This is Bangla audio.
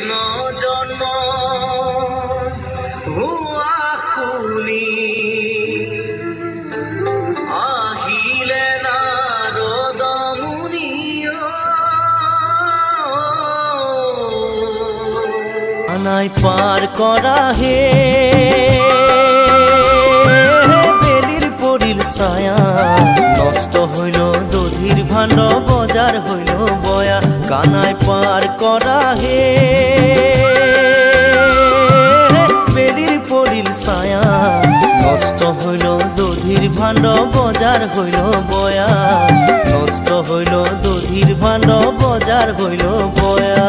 কৃষ্ণ জন্ম হুয়া খুনি আহিলে নারদ মুনি আনাই পার করা হে বেলির পরিল ছায়া নষ্ট হইল দধির ভাণ্ড বজার হইল বয়া কানাই পার করা হে বেলির পরিল ছায়া নষ্ট হইল দধির ভাণ্ড বজার হইল বয়া নষ্ট হইল দধির ভাণ্ড বজার হইল বয়া।